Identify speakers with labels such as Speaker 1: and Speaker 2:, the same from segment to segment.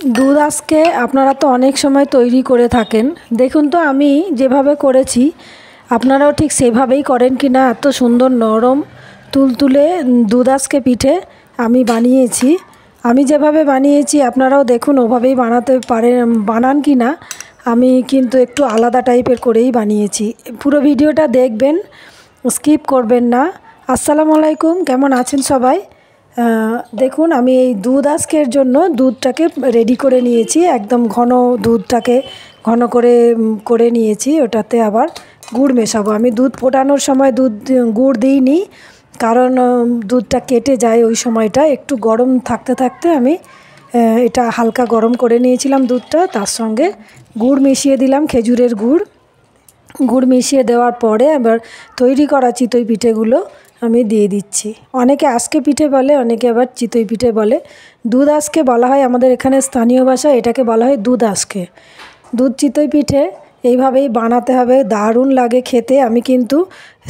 Speaker 1: দুধ আজকে আপনারা তো অনেক সময় তৈরি করে থাকেন। দেখুন তো আমি যেভাবে করেছি আপনারাও ঠিক সেভাবেই করেন কি না। এত সুন্দর নরম তুলতুলে দুধ আজকে পিঠে আমি বানিয়েছি। আমি যেভাবে বানিয়েছি আপনারাও দেখুন ওভাবেই বানাতে বানান কি না। আমি কিন্তু একটু আলাদা টাইপের করেই বানিয়েছি। পুরো ভিডিওটা দেখবেন, স্কিপ করবেন না। আসসালামু আলাইকুম, কেমন আছেন সবাই? দেখুন আমি এই দুধ আজকের জন্য দুধটাকে রেডি করে নিয়েছি। একদম ঘন দুধটাকে ঘন করে নিয়েছি। ওটাতে আবার গুড় মেশাবো। আমি দুধ ফোটানোর সময় গুড় দিইনি, কারণ দুধটা কেটে যায় ওই সময়টা। একটু গরম থাকতে থাকতে আমি এটা হালকা গরম করে নিয়েছিলাম দুধটা। তার সঙ্গে গুড় মিশিয়ে দিলাম, খেজুরের গুড় মিশিয়ে দেওয়ার পরে এবার তৈরি করা চিতই পিঠেগুলো আমি দিয়ে দিচ্ছি। অনেকে আজকে পিঠে বলে, অনেকে আবার চিতই পিঠে বলে। দুধ আজকে বলা হয় আমাদের এখানে স্থানীয় ভাষায়, এটাকে বলা হয় দুধ আজকে। দুধ চিতই পিঠে এইভাবেই বানাতে হবে, দারুণ লাগে খেতে। আমি কিন্তু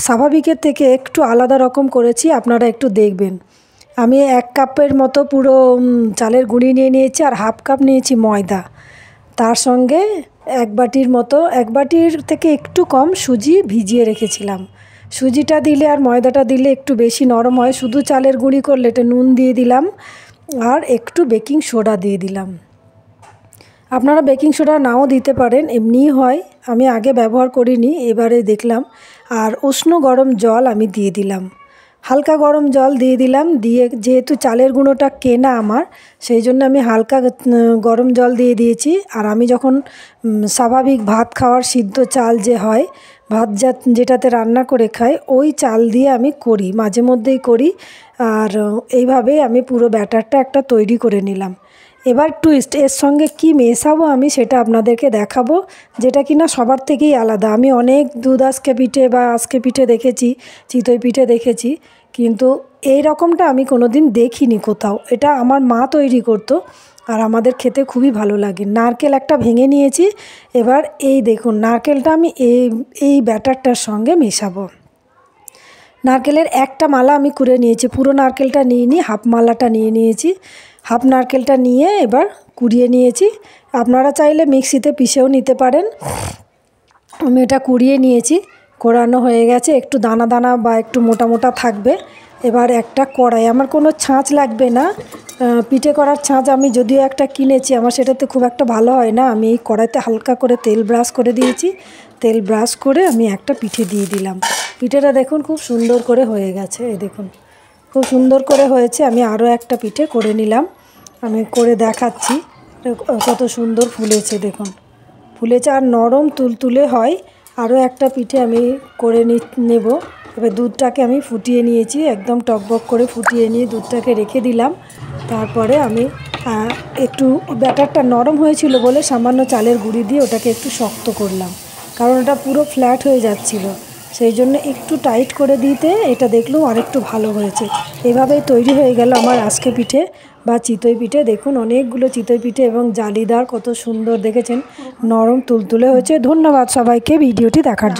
Speaker 1: স্বাভাবিকের থেকে একটু আলাদা রকম করেছি, আপনারা একটু দেখবেন। আমি 1 কাপের মতো পুরো চালের গুঁড়ি নিয়ে নিয়েছি, আর হাফ কাপ নিয়েছি ময়দা। তার সঙ্গে 1 বাটির মতো, 1 বাটির থেকে একটু কম সুজি ভিজিয়ে রেখেছিলাম। সুজিটা দিলে আর ময়দাটা দিলে একটু বেশি নরম হয়। শুধু চালের গুঁড়ি করলে এটা নুন দিয়ে দিলাম, আর একটু বেকিং সোডা দিয়ে দিলাম। আপনারা বেকিং সোডা নাও দিতে পারেন, এমনিই হয়। আমি আগে ব্যবহার করিনি, এবারে দেখলাম। আর উষ্ণ গরম জল আমি দিয়ে দিলাম, হালকা গরম জল দিয়ে দিলাম। দিয়ে যেহেতু চালের গুঁড়োটা কেনা আমার, সেই জন্য আমি হালকা গরম জল দিয়ে দিয়েছি। আর আমি যখন স্বাভাবিক ভাত খাওয়ার সিদ্ধ চাল যে হয়, ভাত যেটাতে রান্না করে খাই, ওই চাল দিয়ে আমি করি, মাঝে মধ্যেই করি। আর এইভাবেই আমি পুরো ব্যাটারটা একটা তৈরি করে নিলাম। এবার টুইস্ট, এর সঙ্গে কি মেশাবো আমি সেটা আপনাদেরকে দেখাবো, যেটা কিনা সবার থেকেই আলাদা। আমি অনেক দুধ আজকে পিঠে বা আজকে পিঠে দেখেছি, চিতই পিঠে দেখেছি, কিন্তু এই রকমটা আমি কোনো দিন দেখিনি কোথাও। এটা আমার মা তৈরি করতো, আর আমাদের খেতে খুবই ভালো লাগে। নারকেল একটা ভেঙে নিয়েছি। এবার এই দেখুন নারকেলটা আমি এই ব্যাটারটার সঙ্গে মেশাবো। নারকেলের একটা মালা আমি কুড়ে নিয়েছি, পুরো নারকেলটা নিইনি, হাফ মালাটা নিয়ে নিয়েছি। হাফ নারকেলটা নিয়ে এবার কুড়িয়ে নিয়েছি। আপনারা চাইলে মিক্সিতে পিষেও নিতে পারেন। আমি এটা কুড়িয়ে নিয়েছি, কোড়ানো হয়ে গেছে। একটু দানা দানা বা একটু মোটা মোটা থাকবে। এবার একটা কড়াই, আমার কোনো ছাঁচ লাগবে না। পিঠে করার ছাঁচ আমি যদিও একটা কিনেছি, আমার সেটাতে খুব একটা ভালো হয় না। আমি এই কড়াইতে হালকা করে তেল ব্রাশ করে দিয়েছি। তেল ব্রাশ করে আমি একটা পিঠে দিয়ে দিলাম। পিঠেটা দেখুন খুব সুন্দর করে হয়ে গেছে। এই দেখুন খুব সুন্দর করে হয়েছে। আমি আরও একটা পিঠে করে নিলাম, আমি করে দেখাচ্ছি কত সুন্দর ফুলেছে। দেখুন ফুলেছে আর নরম তুলতুলে হয়। আরও একটা পিঠে আমি করে নেব। এবার দুধটাকে আমি ফুটিয়ে নিয়েছি, একদম টকবক করে ফুটিয়ে নিয়ে দুধটাকে রেখে দিলাম। তারপরে আমি একটু ব্যাটারটা নরম হয়েছিল বলে সামান্য চালের গুঁড়ি দিয়ে ওটাকে একটু শক্ত করলাম, কারণ এটা পুরো ফ্ল্যাট হয়ে যাচ্ছিল। সেই জন্য একটু টাইট করে দিতে এটা দেখলেও আরেকটু ভালো হয়েছে। এভাবেই তৈরি হয়ে গেল আমার আজকে পিঠে বা চিতই পিঠে। দেখুন অনেকগুলো চিতই পিঠে এবং জালিদার, কত সুন্দর দেখেছেন, নরম তুলতুলে হয়েছে। ধন্যবাদ সবাইকে ভিডিওটি দেখার জন্য।